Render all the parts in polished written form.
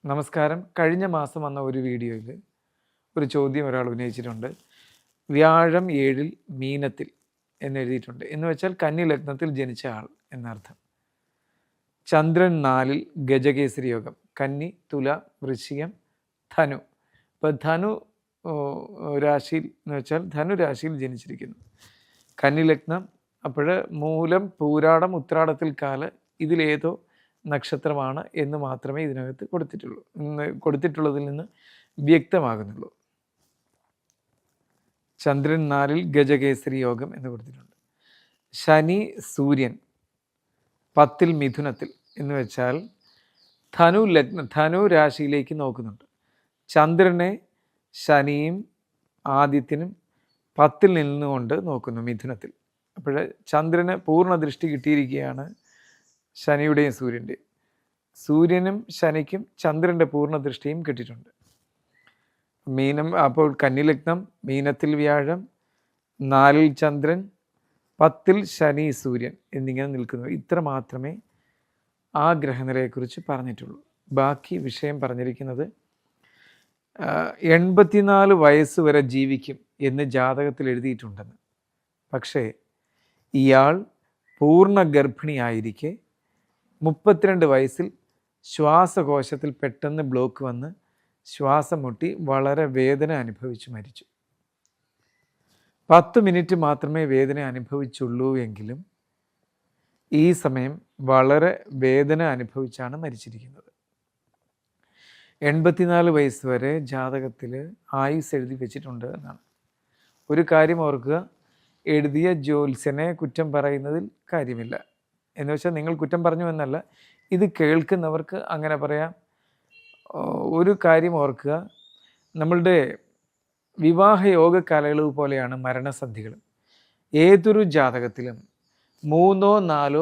നമസ്കാരം. കഴിഞ്ഞ മാസം വന്ന ഒരു വീഡിയോയിൽ ഒരു ചോദ്യം ഒരാൾ ഉന്നയിച്ചിട്ടുണ്ട്. വ്യാഴം 7-ൽ മീനത്തിൽ എന്നെഴുതിയിട്ടുണ്ട്. എന്ന് വെച്ചാൽ കന്നി ലഗ്നത്തിൽ ജനിച്ച ആൾ എന്നർത്ഥം. ചന്ദ്രൻ 4-ൽ ഗജകേസരി യോഗം. കന്നി, തുല, വൃശ്ചികം, ധനു. ഇപ്പോൾ ധനു രാശിയിൽ എന്ന് വെച്ചാൽ ധനു രാശിയിൽ ജനിച്ചിരിക്കുന്നു. കന്നി ലഗ്നം. അപ്പോൾ മൂലം, പൂരാടം, ഉത്രാടത്തിൽ കാല് ഇതിലേതോ നക്ഷത്രമാണ് എന്ന് മാത്രമേ ഇതിനകത്ത് കൊടുത്തിട്ടുള്ളതിൽ നിന്ന് വ്യക്തമാകുന്നുള്ളൂ. ചന്ദ്രൻ 4-ൽ ഗജകേസരി യോഗം എന്ന് കൊടുത്തിട്ടുണ്ട്. ശനി, സൂര്യൻ 10-ൽ മിഥുനത്തിൽ എന്ന് വെച്ചാൽ ധനു രാശിയിലേക്ക് നോക്കുന്നുണ്ട്. ചന്ദ്രനെ ശനിയും ആദിത്യനും 10-ൽ നിന്നുകൊണ്ട് നോക്കുന്നു മിഥുനത്തിൽ. അപ്പോൾ ചന്ദ്രന് പൂർണ്ണ ദൃഷ്ടി കിട്ടിയിരിക്കുകയാണ് ശനിയുടെയും സൂര്യൻ്റെയും. സൂര്യനും ശനിക്കും ചന്ദ്രൻ്റെ പൂർണ്ണ ദൃഷ്ടിയും കിട്ടിയിട്ടുണ്ട്. മീനം. അപ്പോൾ കന്നിലഗ്നം, മീനത്തിൽ വ്യാഴം, 4-ൽ ചന്ദ്രൻ, 10-ൽ ശനി, സൂര്യൻ എന്നിങ്ങനെ നിൽക്കുന്നു. ഇത്ര മാത്രമേ ആ ഗ്രഹനിലയെക്കുറിച്ച് പറഞ്ഞിട്ടുള്ളൂ. ബാക്കി വിഷയം പറഞ്ഞിരിക്കുന്നത് 84 വയസ്സ് വരെ ജീവിക്കും എന്ന് ജാതകത്തിൽ എഴുതിയിട്ടുണ്ടെന്ന്. പക്ഷേ ഇയാൾ പൂർണ്ണ ഗർഭിണിയായിരിക്കെ 32 വയസ്സിൽ ശ്വാസകോശത്തിൽ പെട്ടെന്ന് ബ്ലോക്ക് വന്ന് ശ്വാസം മുട്ടി വളരെ വേദന അനുഭവിച്ച് മരിച്ചു. 10 മിനിറ്റ് മാത്രമേ വേദന അനുഭവിച്ചുള്ളൂ എങ്കിലും ഈ സമയം വളരെ വേദന അനുഭവിച്ചാണ് മരിച്ചിരിക്കുന്നത്. 84 വയസ്സ് വരെ ജാതകത്തിൽ ആയുസ് എഴുതി വെച്ചിട്ടുണ്ട് എന്നാണ്. ഒരു കാര്യം ഓർക്കുക, എഴുതിയ ജ്യോത്സ്യനെ കുറ്റം പറയുന്നതിൽ കാര്യമില്ല. എന്ന് വെച്ചാൽ നിങ്ങൾ കുറ്റം പറഞ്ഞു എന്നല്ല, ഇത് കേൾക്കുന്നവർക്ക് അങ്ങനെ പറയാം. ഒരു കാര്യം ഓർക്കുക, നമ്മളുടെ വിവാഹയോഗ കാലയളവ് പോലെയാണ് മരണസന്ധികൾ. ഏതൊരു ജാതകത്തിലും 3 or 4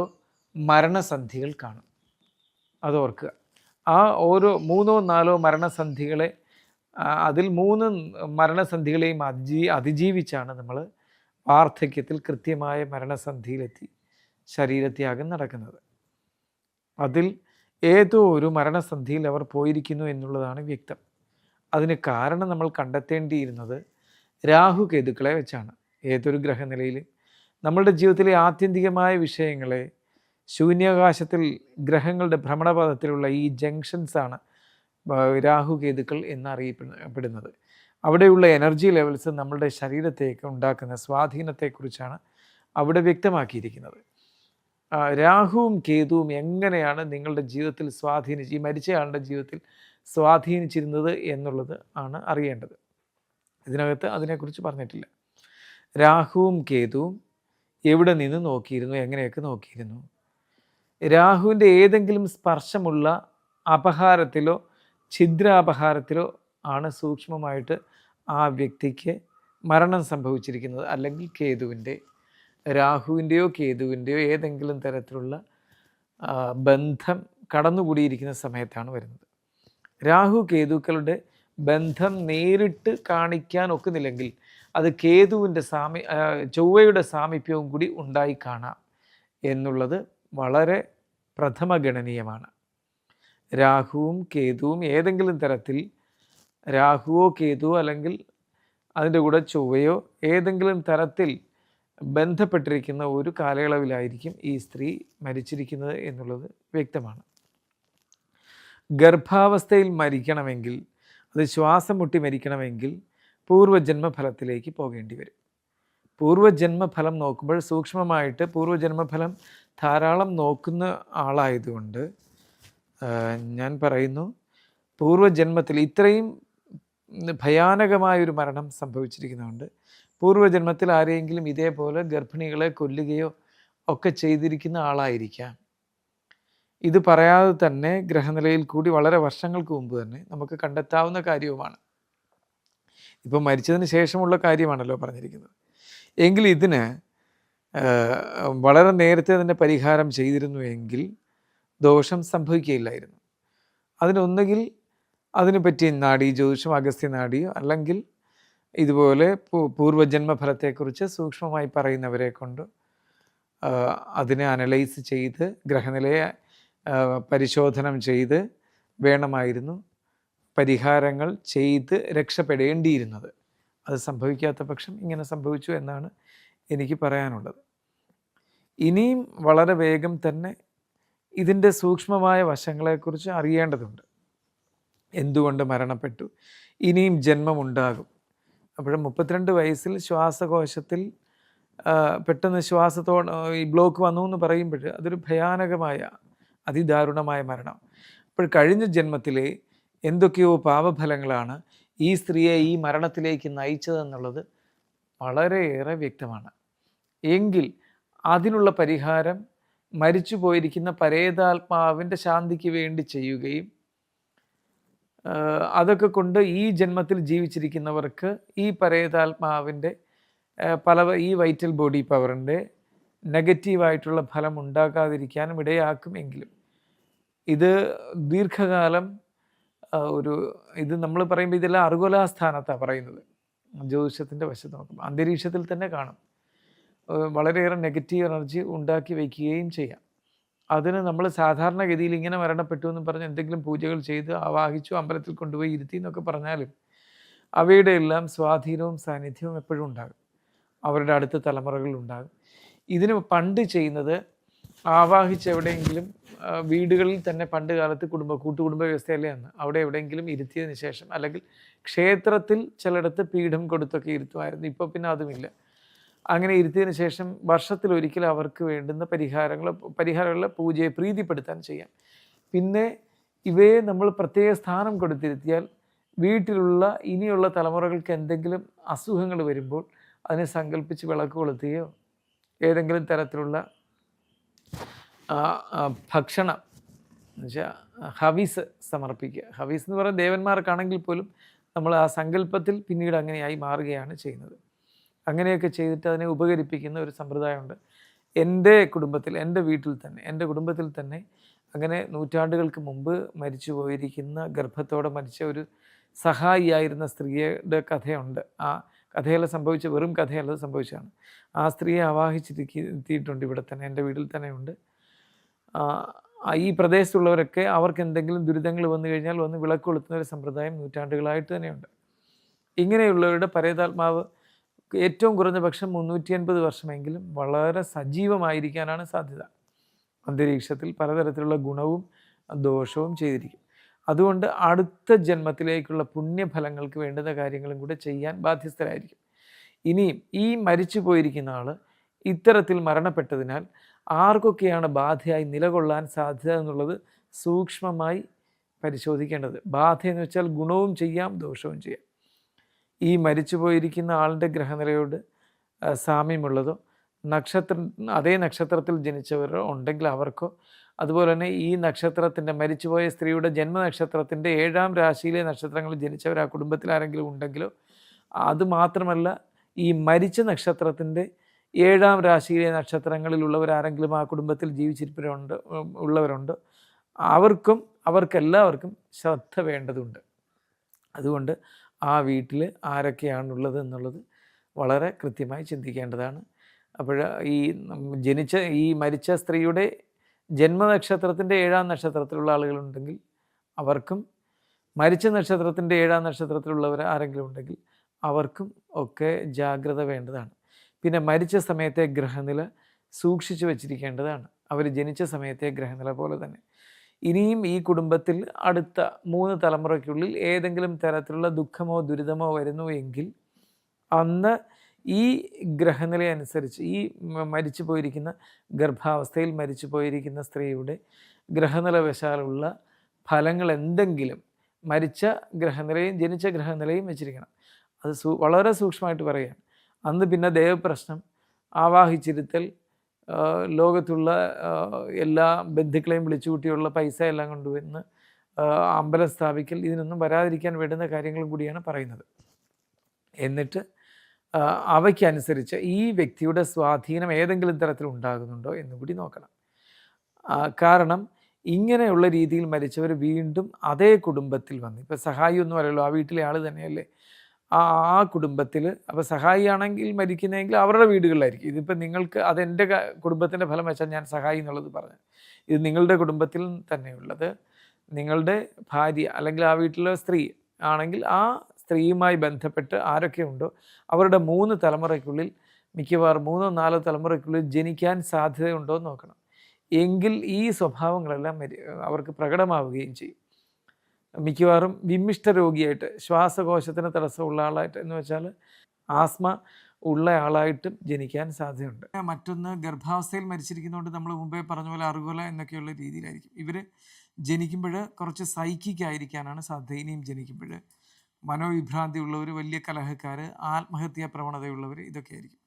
മരണസന്ധികൾ കാണും. അത് ഓർക്കുക. ആ ഓരോ 3 or 4 മരണസന്ധികളെ, അതിൽ 3 മരണസന്ധികളെയും അതിജീവിച്ചാണ് നമ്മൾ വാർദ്ധക്യത്തിൽ കൃത്യമായ മരണസന്ധിയിലെത്തി ശരീരത്യാഗം നടക്കുന്നത്. അതിൽ ഏതോ ഒരു മരണസന്ധിയിൽ അവർ പോയിരിക്കുന്നു എന്നുള്ളതാണ് വ്യക്തം. അതിന് കാരണം നമ്മൾ കണ്ടെത്തേണ്ടിയിരുന്നത് രാഹുകേതുക്കളെ വെച്ചാണ്. ഏതൊരു ഗ്രഹനിലയിൽ നമ്മളുടെ ജീവിതത്തിലെ ആത്യന്തികമായ വിഷയങ്ങളെ ശൂന്യാകാശത്തിൽ ഗ്രഹങ്ങളുടെ ഭ്രമണപഥത്തിലുള്ള ഈ ജംഗ്ഷൻസാണ് രാഹുകേതുക്കൾ എന്നറിയപ്പെടുന്നത്. അവിടെയുള്ള എനർജി ലെവൽസ് നമ്മളുടെ ശരീരത്തേക്ക് ഉണ്ടാക്കുന്ന സ്വാധീനത്തെക്കുറിച്ചാണ് അവിടെ വ്യക്തമാക്കിയിരിക്കുന്നത്. രാഹുവും കേതുവും എങ്ങനെയാണ് നിങ്ങളുടെ ജീവിതത്തിൽ ഈ മരിച്ചയാളുടെ ജീവിതത്തിൽ സ്വാധീനിച്ചിരുന്നത് എന്നുള്ളത് ആണ് അറിയേണ്ടത്. ഇതിനകത്ത് അതിനെക്കുറിച്ച് പറഞ്ഞിട്ടില്ല. രാഹുവും കേതുവും എവിടെ നിന്ന് നോക്കിയിരുന്നു, എങ്ങനെയൊക്കെ നോക്കിയിരുന്നു. രാഹുവിൻ്റെ ഏതെങ്കിലും സ്പർശമുള്ള അപഹാരത്തിലോ ഛിദ്രാപഹാരത്തിലോ ആണ് സൂക്ഷ്മമായിട്ട് ആ വ്യക്തിക്ക് മരണം സംഭവിച്ചിരിക്കുന്നത്. അല്ലെങ്കിൽ രാഹുവിൻ്റെയോ കേതുവിൻ്റെയോ ഏതെങ്കിലും തരത്തിലുള്ള ബന്ധം കടന്നുകൂടിയിരിക്കുന്ന സമയത്താണ് വരുന്നത്. രാഹു കേതുക്കളുടെ ബന്ധം നേരിട്ട് കാണിക്കാൻ ഒക്കുന്നില്ലെങ്കിൽ അത് കേതുവിൻ്റെ ചൊവ്വയുടെ സാമീപ്യവും കൂടി ഉണ്ടായി കാണാം എന്നുള്ളത് വളരെ പ്രഥമഗണനീയമാണ്. രാഹുവും കേതുവും ഏതെങ്കിലും തരത്തിൽ, രാഹുവോ കേതുവോ അല്ലെങ്കിൽ അതിൻ്റെ കൂടെ ചൊവ്വയോ ഏതെങ്കിലും തരത്തിൽ ബന്ധപ്പെട്ടിരിക്കുന്ന ഒരു കാലയളവിലായിരിക്കും ഈ സ്ത്രീ മരിച്ചിരിക്കുന്നത് എന്നുള്ളത് വ്യക്തമാണ്. ഗർഭാവസ്ഥയിൽ മരിക്കണമെങ്കിൽ, അത് ശ്വാസം മുട്ടി മരിക്കണമെങ്കിൽ പൂർവ്വജന്മഫലത്തിലേക്ക് പോകേണ്ടി വരും. പൂർവ്വജന്മഫലം നോക്കുമ്പോൾ സൂക്ഷ്മമായിട്ട് പൂർവ്വജന്മഫലം ധാരാളം നോക്കുന്ന ആളായതുകൊണ്ട് ഞാൻ പറയുന്നു, പൂർവ്വജന്മത്തിൽ ഇത്രയും ഭയാനകമായൊരു മരണം സംഭവിച്ചിരിക്കുന്നതുകൊണ്ട് പൂർവ്വജന്മത്തിൽ ആരെങ്കിലും ഇതേപോലെ ഗർഭിണികളെ കൊല്ലുകയോ ഒക്കെ ചെയ്തിരിക്കുന്ന ആളായിരിക്കാം. ഇത് പറയാതെ തന്നെ ഗ്രഹനിലയിൽ കൂടി വളരെ വർഷങ്ങൾക്ക് മുമ്പ് തന്നെ നമുക്ക് കണ്ടെത്താവുന്ന കാര്യവുമാണ്. ഇപ്പം മരിച്ചതിന് ശേഷമുള്ള കാര്യമാണല്ലോ പറഞ്ഞിരിക്കുന്നത്. എങ്കിൽ ഇതിന് വളരെ നേരത്തെ തന്നെ പരിഹാരം ചെയ്തിരുന്നുവെങ്കിൽ ദോഷം സംഭവിക്കുകയില്ലായിരുന്നു. അതിനൊന്നുകിൽ അതിനെ പറ്റി നാഡീ ജ്യോതിഷം, അഗസ്ത്യ നാഡിയോ, അല്ലെങ്കിൽ ഇതുപോലെ പൂർവ്വജന്മഫലത്തെക്കുറിച്ച് സൂക്ഷ്മമായി പറയുന്നവരെ കൊണ്ട് അതിനെ അനലൈസ് ചെയ്ത് ഗ്രഹനിലയെ പരിശോധനം ചെയ്ത് വേണമായിരുന്നു പരിഹാരങ്ങൾ ചെയ്ത് രക്ഷപ്പെടേണ്ടിയിരുന്നത്. അത് സംഭവിക്കാത്ത പക്ഷം ഇങ്ങനെ സംഭവിച്ചു എന്നാണ് എനിക്ക് പറയാനുള്ളത്. ഇനിയും വളരെ വേഗം തന്നെ ഇതിൻ്റെ സൂക്ഷ്മമായ വശങ്ങളെക്കുറിച്ച് അറിയേണ്ടതുണ്ട്. എന്തുകൊണ്ട് മരണപ്പെട്ടു, ഇനിയും ജന്മമുണ്ടാകും. അപ്പോഴും 32 വയസ്സിൽ ശ്വാസകോശത്തിൽ പെട്ടെന്ന് ഈ ബ്ലോക്ക് വന്നു എന്ന് പറയുമ്പോൾ അതൊരു ഭയാനകമായ അതിദാരുണമായ മരണം. അപ്പോൾ കഴിഞ്ഞ ജന്മത്തിലെ എന്തൊക്കെയോ പാപഫലങ്ങളാണ് ഈ സ്ത്രീയെ ഈ മരണത്തിലേക്ക് നയിച്ചതെന്നുള്ളത് വളരെയേറെ വ്യക്തമാണ്. എങ്കിൽ അതിനുള്ള പരിഹാരം മരിച്ചു പോയിരിക്കുന്ന പരേതാത്മാവിൻ്റെ ശാന്തിക്ക് വേണ്ടി ചെയ്യുകയും അതൊക്കെ കൊണ്ട് ഈ ജന്മത്തിൽ ജീവിച്ചിരിക്കുന്നവർക്ക് ഈ പരേതാത്മാവിൻ്റെ ഈ വൈറ്റൽ ബോഡി പവറിൻ്റെ നെഗറ്റീവായിട്ടുള്ള ഫലം ഉണ്ടാകാതിരിക്കാനും ഇടയാക്കുമെങ്കിലും ഇത് ദീർഘകാലം ഇത് നമ്മൾ പറയുമ്പോൾ ഇതെല്ലാം അർഗോലാസ്ഥാനത്താണ് പറയുന്നത്. ജ്യോതിഷത്തിൻ്റെ വശത്ത് നോക്കുമ്പോൾ അന്തരീക്ഷത്തിൽ തന്നെ കാണും. വളരെയേറെ നെഗറ്റീവ് എനർജി ഉണ്ടാക്കി വയ്ക്കുകയും ചെയ്യാം. അതിന് നമ്മൾ സാധാരണഗതിയിൽ ഇങ്ങനെ മരണപ്പെട്ടു എന്ന് പറഞ്ഞ് എന്തെങ്കിലും പൂജകൾ ചെയ്ത് ആവാഹിച്ചു അമ്പലത്തിൽ കൊണ്ടുപോയി ഇരുത്തി എന്നൊക്കെ പറഞ്ഞാലും അവയുടെ എല്ലാം സ്വാധീനവും സാന്നിധ്യവും എപ്പോഴും ഉണ്ടാകും. അവരുടെ അടുത്ത തലമുറകളിലുണ്ടാകും. ഇതിന് പണ്ട് ചെയ്യുന്നത് ആവാഹിച്ച് എവിടെയെങ്കിലും വീടുകളിൽ തന്നെ പണ്ട് കാലത്ത് കൂട്ടുകുടുംബ വ്യവസ്ഥയല്ലേ അന്ന്, അവിടെ എവിടെയെങ്കിലും ഇരുത്തിയതിന് ശേഷം അല്ലെങ്കിൽ ക്ഷേത്രത്തിൽ ചിലയിടത്ത് പീഠം കൊടുത്തൊക്കെ ഇരുത്തുമായിരുന്നു. ഇപ്പോൾ പിന്നെ അതുമില്ല. അങ്ങനെ ഇരുത്തിയതിന് ശേഷം വർഷത്തിലൊരിക്കൽ അവർക്ക് വേണ്ടുന്ന പരിഹാരങ്ങളെ പൂജയെ പ്രീതിപ്പെടുത്താൻ ചെയ്യാം. പിന്നെ ഇവയെ നമ്മൾ പ്രത്യേക സ്ഥാനം കൊടുത്തിരുത്തിയാൽ വീട്ടിലുള്ള ഇനിയുള്ള തലമുറകൾക്ക് എന്തെങ്കിലും അസുഖങ്ങൾ വരുമ്പോൾ അതിനെ സങ്കല്പിച്ച് വിളക്ക് കൊളുത്തുകയോ ഏതെങ്കിലും തരത്തിലുള്ള ഭക്ഷണം എന്നുവെച്ചാൽ ഹവീസ് സമർപ്പിക്കുക. ഹവീസ് എന്ന് പറയുന്ന ദേവന്മാർക്കാണെങ്കിൽ പോലും നമ്മൾ ആ സങ്കല്പത്തിൽ പിന്നീട് അങ്ങനെയായി മാറുകയാണ് ചെയ്യുന്നത്. അങ്ങനെയൊക്കെ ചെയ്തിട്ട് അതിനെ ഉപകരിപ്പിക്കുന്ന ഒരു സമ്പ്രദായമുണ്ട്. എൻ്റെ കുടുംബത്തിൽ തന്നെ അങ്ങനെ നൂറ്റാണ്ടുകൾക്ക് മുമ്പ് മരിച്ചു പോയിരിക്കുന്ന ഗർഭത്തോടെ മരിച്ച ഒരു സഹായിയായിരുന്ന സ്ത്രീയുടെ കഥയുണ്ട്. ആ കഥയെല്ലാം സംഭവിച്ച വെറും കഥയല്ല, സംഭവിച്ചതാണ്. ആ സ്ത്രീയെ ആവാഹിച്ചിരുത്തിയിട്ടുണ്ട് ഇവിടെ തന്നെ, എൻ്റെ വീട്ടിൽ തന്നെ ഉണ്ട്. ഈ പ്രദേശത്തുള്ളവരൊക്കെ അവർക്ക് എന്തെങ്കിലും ദുരിതങ്ങൾ വന്നു കഴിഞ്ഞാൽ വന്ന് വിളക്ക് കൊളുത്തുന്ന ഒരു സമ്പ്രദായം നൂറ്റാണ്ടുകളായിട്ട് തന്നെയുണ്ട്. ഇങ്ങനെയുള്ളവരുടെ പരേതാത്മാവ് ഏറ്റവും കുറഞ്ഞ പക്ഷം 350 വർഷമെങ്കിലും വളരെ സജീവമായിരിക്കാനാണ് സാധ്യത. അന്തരീക്ഷത്തിൽ പലതരത്തിലുള്ള ഗുണവും ദോഷവും ചെയ്തിരിക്കും. അതുകൊണ്ട് അടുത്ത ജന്മത്തിലേക്കുള്ള പുണ്യഫലങ്ങൾക്ക് വേണ്ടുന്ന കാര്യങ്ങളും കൂടെ ചെയ്യാൻ ബാധ്യസ്ഥരായിരിക്കും. ഇനിയും ഈ മരിച്ചു പോയിരിക്കുന്ന ആൾ ഇത്തരത്തിൽ മരണപ്പെട്ടതിനാൽ ആർക്കൊക്കെയാണ് ബാധയായി നിലകൊള്ളാൻ സാധ്യത എന്നുള്ളത് സൂക്ഷ്മമായി പരിശോധിക്കേണ്ടത്. ബാധയെന്ന് വെച്ചാൽ ഗുണവും ചെയ്യാം, ദോഷവും ചെയ്യാം. ഈ മരിച്ചു പോയിരിക്കുന്ന ആളിൻ്റെ ഗ്രഹനിലയോട് സാമ്യമുള്ളതോ അതേ നക്ഷത്രത്തിൽ ജനിച്ചവരോ ഉണ്ടെങ്കിൽ അവർക്കോ, അതുപോലെ തന്നെ ഈ നക്ഷത്രത്തിൻ്റെ മരിച്ചുപോയ സ്ത്രീയുടെ ജന്മനക്ഷത്രത്തിൻ്റെ 7ാം രാശിയിലെ നക്ഷത്രങ്ങളിൽ ജനിച്ചവർ ആ കുടുംബത്തിൽ ആരെങ്കിലും ഉണ്ടെങ്കിലോ, അതുമാത്രമല്ല ഈ മരിച്ച നക്ഷത്രത്തിൻ്റെ 7ാം രാശിയിലെ നക്ഷത്രങ്ങളിലുള്ളവരാരെങ്കിലും ആ കുടുംബത്തിൽ ഉള്ളവരുണ്ട്, അവർക്കെല്ലാവർക്കും ശ്രദ്ധ വേണ്ടതുണ്ട്. അതുകൊണ്ട് ആ വീട്ടിൽ ആരൊക്കെയാണുള്ളത് എന്നുള്ളത് വളരെ കൃത്യമായി ചിന്തിക്കേണ്ടതാണ്. അപ്പോൾ ഈ മരിച്ച സ്ത്രീയുടെ ജന്മനക്ഷത്രത്തിൻ്റെ 7ാം നക്ഷത്രത്തിലുള്ള ആളുകളുണ്ടെങ്കിൽ അവർക്കും, മരിച്ച നക്ഷത്രത്തിൻ്റെ 7ാം നക്ഷത്രത്തിലുള്ളവർ ആരെങ്കിലും ഉണ്ടെങ്കിൽ അവർക്കും ഒക്കെ ജാഗ്രത വേണ്ടതാണ്. പിന്നെ മരിച്ച സമയത്തെ ഗ്രഹനില സൂക്ഷിച്ചു വച്ചിരിക്കേണ്ടതാണ്. അവർ ജനിച്ച സമയത്തെ ഗ്രഹനില പോലെ തന്നെ. ഇനിയും ഈ കുടുംബത്തിൽ അടുത്ത 3 തലമുറയ്ക്കുള്ളിൽ ഏതെങ്കിലും തരത്തിലുള്ള ദുഃഖമോ ദുരിതമോ വരുന്നു എങ്കിൽ അന്ന് ഈ ഗ്രഹനില അനുസരിച്ച് ഈ മരിച്ചു പോയിരിക്കുന്ന ഗർഭാവസ്ഥയിൽ മരിച്ചു പോയിരിക്കുന്ന സ്ത്രീയുടെ ഗ്രഹനില വശാലുള്ള ഫലങ്ങൾ എന്തെങ്കിലും മരിച്ച ഗ്രഹനിലയും ജനിച്ച ഗ്രഹനിലയും വെച്ചിരിക്കണം. അത് വളരെ സൂക്ഷ്മമായിട്ട് പറയുകയാണ്. അന്ന് പിന്നെ ദേവപ്രശ്നം, ആവാഹിച്ചിരുത്തൽ, ലോകത്തുള്ള എല്ലാ ബന്ധുക്കളെയും വിളിച്ചുകൂട്ടിയുള്ള പൈസ എല്ലാം കൊണ്ടുവന്ന് അമ്പലം സ്ഥാപിക്കൽ, ഇതിനൊന്നും വരാതിരിക്കാൻ വേണ്ടുന്ന കാര്യങ്ങളും കൂടിയാണ് പറയുന്നത്. എന്നിട്ട് അവയ്ക്കനുസരിച്ച് ഈ വ്യക്തിയുടെ സ്വാധീനം ഏതെങ്കിലും തരത്തിൽ ഉണ്ടാകുന്നുണ്ടോ എന്നുകൂടി നോക്കണം. കാരണം ഇങ്ങനെയുള്ള രീതിയിൽ മരിച്ചവർ വീണ്ടും അതേ കുടുംബത്തിൽ വന്ന്, ഇപ്പോൾ സഹായി ഒന്നും അല്ലല്ലോ, ആ വീട്ടിലെ ആൾ തന്നെയല്ലേ, ആ കുടുംബത്തിൽ. അപ്പോൾ സഹായിയാണെങ്കിൽ മരിക്കുന്നതെങ്കിൽ അവരുടെ വീടുകളിലായിരിക്കും. ഇതിപ്പോൾ നിങ്ങൾക്ക് അതെൻ്റെ കുടുംബത്തിൻ്റെ ഫലം വെച്ചാൽ ഞാൻ സഹായി എന്നുള്ളത് പറഞ്ഞു. ഇത് നിങ്ങളുടെ കുടുംബത്തിൽ തന്നെയുള്ളത് നിങ്ങളുടെ ഭാര്യ അല്ലെങ്കിൽ ആ വീട്ടിലെ സ്ത്രീ ആണെങ്കിൽ ആ സ്ത്രീയുമായി ബന്ധപ്പെട്ട് ആരൊക്കെ ഉണ്ടോ അവരുടെ 3 തലമുറയ്ക്കുള്ളിൽ മിക്കവാറും 3 4 തലമുറയ്ക്കുള്ളിൽ ജനിക്കാൻ സാധ്യതയുണ്ടോ എന്ന് നോക്കണം. എങ്കിൽ ഈ സ്വഭാവങ്ങളെല്ലാം അവർക്ക് പ്രകടമാവുകയും ചെയ്യും. മിക്കവാറും വിമ്മിഷ്ട രോഗിയായിട്ട്, ശ്വാസകോശത്തിന് തടസ്സമുള്ള ആളായിട്ട്, എന്ന് വെച്ചാൽ ആസ്മ ഉള്ള ആളായിട്ടും ജനിക്കാൻ സാധ്യതയുണ്ട്. മറ്റൊന്ന്, ഗർഭാവസ്ഥയിൽ മരിച്ചിരിക്കുന്നതുകൊണ്ട് നമ്മൾ മുമ്പേ പറഞ്ഞ പോലെ അറുകൊല എന്നൊക്കെയുള്ള രീതിയിലായിരിക്കും. ഇവർ ജനിക്കുമ്പോൾ കുറച്ച് സൈക്കിക് ആയിരിക്കാനാണ് സാധ്യത. ഇനിയും ജനിക്കുമ്പോൾ മനോവിഭ്രാന്തി ഉള്ളവർ, വലിയ കലഹക്കാർ, ആത്മഹത്യാ പ്രവണതയുള്ളവർ, ഇതൊക്കെ ആയിരിക്കും.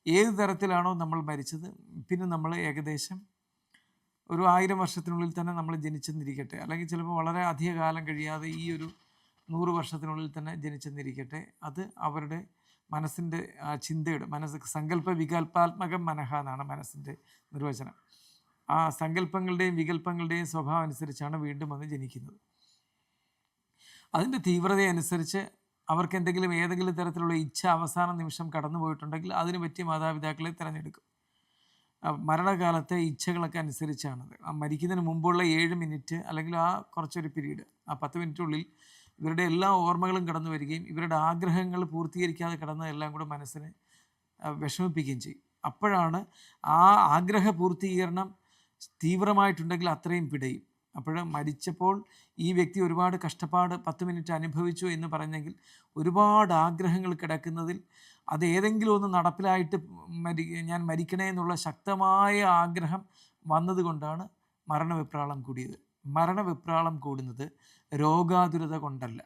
ഏത് തരത്തിലാണോ നമ്മൾ മരിച്ചത്, പിന്നെ നമ്മൾ ഏകദേശം ഒരു 1000 വർഷത്തിനുള്ളിൽ തന്നെ നമ്മൾ ജനിച്ചെന്നിരിക്കട്ടെ, അല്ലെങ്കിൽ ചിലപ്പോൾ വളരെ അധിക കാലം കഴിയാതെ ഈ ഒരു 100 വർഷത്തിനുള്ളിൽ തന്നെ ജനിച്ചെന്നിരിക്കട്ടെ, അത് അവരുടെ മനസ്സിൻ്റെ ചിന്തയുടെ സങ്കല്പ വികല്പാത്മകം മനഃ എന്നാണ് മനസ്സിൻ്റെ നിർവചനം. ആ സങ്കല്പങ്ങളുടെയും വികല്പങ്ങളുടെയും സ്വഭാവം അനുസരിച്ചാണ് വീണ്ടും വന്ന് ജനിക്കുന്നത്. അതിൻ്റെ തീവ്രതയനുസരിച്ച് അവർക്ക് ഏതെങ്കിലും തരത്തിലുള്ള ഇച്ഛ അവസാന നിമിഷം കടന്നു പോയിട്ടുണ്ടെങ്കിൽ അതിന് പറ്റിയ മാതാപിതാക്കളെ തിരഞ്ഞെടുക്കും. മരണകാലത്തെ ഇച്ഛകളൊക്കെ അനുസരിച്ചാണത്. ആ മരിക്കുന്നതിന് മുമ്പുള്ള 7 മിനിറ്റ് അല്ലെങ്കിൽ ആ കുറച്ചൊരു പീരീഡ്, ആ 10 മിനിറ്റുള്ളിൽ ഇവരുടെ എല്ലാ ഓർമ്മകളും കടന്നു വരികയും ഇവരുടെ ആഗ്രഹങ്ങൾ പൂർത്തീകരിക്കാതെ കിടന്നതെല്ലാം കൂടെ മനസ്സിനെ വിഷമിപ്പിക്കുകയും ചെയ്യും. അപ്പോഴാണ് ആ ആഗ്രഹ പൂർത്തീകരണം തീവ്രമായിട്ടുണ്ടെങ്കിൽ അത്രയും പിടയും. അപ്പോൾ മരിച്ചപ്പോൾ ഈ വ്യക്തി ഒരുപാട് കഷ്ടപ്പാട് 10 മിനിറ്റ് അനുഭവിച്ചു എന്ന് പറഞ്ഞെങ്കിൽ ഒരുപാട് ആഗ്രഹങ്ങൾ കിടക്കുന്നതിൽ അത് ഏതെങ്കിലും ഒന്ന് നടപ്പിലായിട്ട് ഞാൻ മരിക്കണേ എന്നുള്ള ശക്തമായ ആഗ്രഹം വന്നതുകൊണ്ടാണ് മരണവിപ്രാളം കൂടിയത്. മരണവിപ്രാളം കൂടുന്നത് രോഗാതുരത കൊണ്ടല്ല.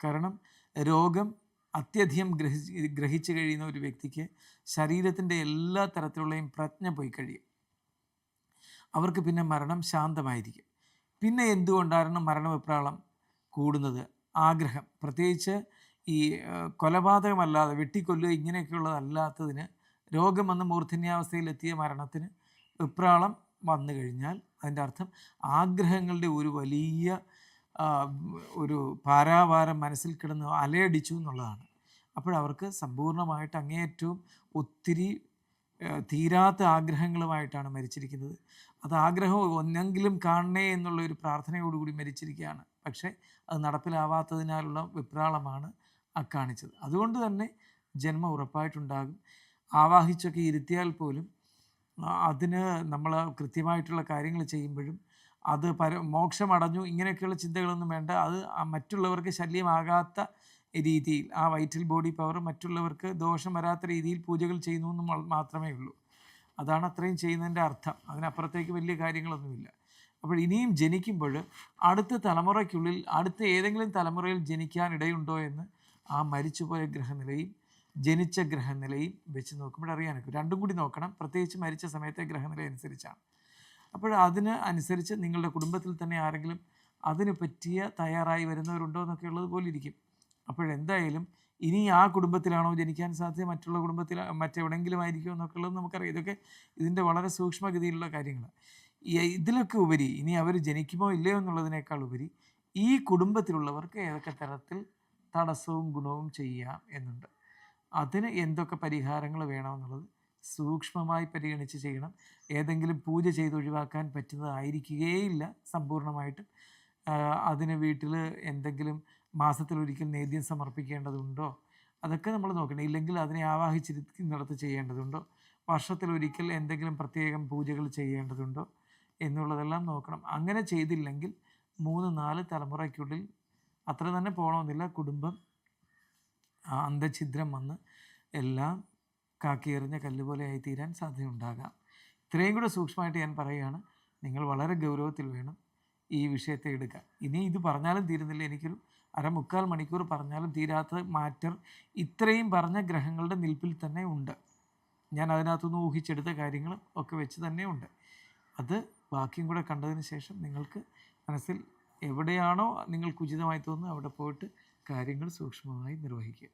കാരണം രോഗം അത്യധികം ഗ്രഹിച്ചു കഴിയുന്ന ഒരു വ്യക്തിക്ക് ശരീരത്തിൻ്റെ എല്ലാ തരത്തിലുള്ളയും പ്രജ്ഞ പോയി കഴിയും. അവർക്ക് പിന്നെ മരണം ശാന്തമായിരിക്കും. പിന്നെ എന്തുകൊണ്ടാണ് മരണവിപ്രാളം കൂടുന്നത്? ആഗ്രഹം, പ്രത്യേകിച്ച് ഈ കൊലപാതകമല്ലാതെ വെട്ടിക്കൊല്ലുക ഇങ്ങനെയൊക്കെയുള്ളതല്ലാത്തതിന്, രോഗം വന്ന് മൂർധന്യാവസ്ഥയിലെത്തിയ മരണത്തിന് വിപ്രാളം വന്നു കഴിഞ്ഞാൽ അതിൻ്റെ അർത്ഥം ആഗ്രഹങ്ങളുടെ ഒരു വലിയ ഒരു പാരാവാരം മനസ്സിൽ കിടന്ന് അലയടിച്ചു എന്നുള്ളതാണ്. അപ്പോഴവർക്ക് സമ്പൂർണ്ണമായിട്ട് അങ്ങേയറ്റവും ഒത്തിരി തീരാത്ത ആഗ്രഹങ്ങളുമായിട്ടാണ് മരിച്ചിരിക്കുന്നത്. അത് ആഗ്രഹം ഒന്നെങ്കിലും കാണണേ എന്നുള്ള ഒരു പ്രാർത്ഥനയോടുകൂടി മരിച്ചിരിക്കുകയാണ്. പക്ഷേ അത് നടപ്പിലാവാത്തതിനാലുള്ള വിപ്രാളമാണ് കാണിച്ചത്. അതുകൊണ്ട് തന്നെ ജന്മം ഉറപ്പായിട്ടുണ്ടാകും. ആവാഹിച്ചൊക്കെ ഇരുത്തിയാൽ പോലും അതിന് നമ്മൾ കൃത്യമായിട്ടുള്ള കാര്യങ്ങൾ ചെയ്യുമ്പോഴും അത് മോക്ഷമടഞ്ഞു ഇങ്ങനെയൊക്കെയുള്ള ചിന്തകളൊന്നും വേണ്ട. അത് മറ്റുള്ളവർക്ക് ശല്യമാകാത്ത രീതിയിൽ ആ വൈറ്റൽ ബോഡി പവർ മറ്റുള്ളവർക്ക് ദോഷം വരാത്ത രീതിയിൽ പൂജകൾ ചെയ്യുന്നു എന്ന് മാത്രമേ ഉള്ളൂ. അതാണ് അത്രയും ചെയ്യുന്നതിൻ്റെ അർത്ഥം. അതിനപ്പുറത്തേക്ക് വലിയ കാര്യങ്ങളൊന്നുമില്ല. അപ്പോൾ ഇനിയും ജനിക്കുമ്പോൾ അടുത്ത തലമുറയ്ക്കുള്ളിൽ അടുത്ത ഏതെങ്കിലും തലമുറയിൽ ജനിക്കാനിടയുണ്ടോ എന്ന് ആ മരിച്ചുപോയ ഗ്രഹനിലയും ജനിച്ച ഗ്രഹനിലയും വെച്ച് നോക്കുമ്പോൾ അറിയാനൊക്കെ. രണ്ടും കൂടി നോക്കണം. പ്രത്യേകിച്ച് മരിച്ച സമയത്തെ ഗ്രഹനില അനുസരിച്ചാണ്. അപ്പോൾ അതിന് അനുസരിച്ച് നിങ്ങളുടെ കുടുംബത്തിൽ തന്നെ ആരെങ്കിലും അതിന് പറ്റിയ തയ്യാറായി വരുന്നവരുണ്ടോ എന്നൊക്കെ ഉള്ളത് പോലെ ഇരിക്കും. അപ്പോഴെന്തായാലും ഇനി ആ കുടുംബത്തിലാണോ ജനിക്കാൻ സാധ്യത, മറ്റുള്ള കുടുംബത്തിൽ മറ്റെവിടെയെങ്കിലും ആയിരിക്കുമോ എന്നൊക്കെ ഉള്ളത് നമുക്കറിയാം. ഇതൊക്കെ ഇതിൻ്റെ വളരെ സൂക്ഷ്മഗതിയിലുള്ള കാര്യങ്ങളാണ്. ഇതിലൊക്കെ ഉപരി ഇനി അവർ ജനിക്കുമോ ഇല്ലയോ എന്നുള്ളതിനേക്കാൾ ഉപരി ഈ കുടുംബത്തിലുള്ളവർക്ക് ഏതൊക്കെ തരത്തിൽ തടസ്സവും ഗുണവും ചെയ്യാം എന്നുണ്ട്. അതിന് എന്തൊക്കെ പരിഹാരങ്ങൾ വേണമെന്നുള്ളത് സൂക്ഷ്മമായി പരിഗണിച്ച് ചെയ്യണം. ഏതെങ്കിലും പൂജ ചെയ്ത് ഒഴിവാക്കാൻ പറ്റുന്നതായിരിക്കുകയില്ല സമ്പൂർണ്ണമായിട്ടും. അതിന് വീട്ടിൽ എന്തെങ്കിലും മാസത്തിലൊരിക്കൽ നേദ്യം സമർപ്പിക്കേണ്ടതുണ്ടോ, അതൊക്കെ നമ്മൾ നോക്കണം. ഇല്ലെങ്കിൽ അതിനെ ആവാഹിച്ചിരിക്കുന്നിടത്ത് ചെയ്യേണ്ടതുണ്ടോ, വർഷത്തിലൊരിക്കൽ എന്തെങ്കിലും പ്രത്യേകം പൂജകൾ ചെയ്യേണ്ടതുണ്ടോ എന്നുള്ളതെല്ലാം നോക്കണം. അങ്ങനെ ചെയ്തില്ലെങ്കിൽ 3-4 തലമുറയ്ക്കുള്ളിൽ അത്ര തന്നെ പോകണമെന്നില്ല, കുടുംബം അന്തഛിദ്രം വന്ന് എല്ലാം കാക്കിയെറിഞ്ഞ കല്ലുപോലെ ആയിത്തീരാൻ സാധ്യതയുണ്ടാകാം. ഇത്രയും കൂടെ സൂക്ഷ്മമായിട്ട് ഞാൻ പറയുകയാണ്. നിങ്ങൾ വളരെ ഗൗരവത്തിൽ വേണം ഈ വിഷയത്തെ എടുക്കാൻ. ഇനി ഇത് പറഞ്ഞാലും തീരുന്നില്ല. എനിക്കൊരു 1/4 മണിക്കൂർ പറഞ്ഞാലും തീരാത്ത മാറ്റർ ഇത്രയും പറഞ്ഞ ഗ്രഹങ്ങളുടെ നിൽപ്പിൽ തന്നെ ഉണ്ട്. ഞാൻ അതിനകത്തുനിന്ന് ഊഹിച്ചെടുത്ത കാര്യങ്ങൾ ഒക്കെ വെച്ച് തന്നെ ഉണ്ട്. അത് ബാക്കിയും കൂടെ കണ്ടതിന് ശേഷം നിങ്ങൾക്ക് മനസ്സിൽ എവിടെയാണോ നിങ്ങൾക്ക് ഉചിതമായി തോന്നുന്നത് അവിടെ പോയിട്ട് കാര്യങ്ങൾ സൂക്ഷ്മമായി നിർവഹിക്കുക.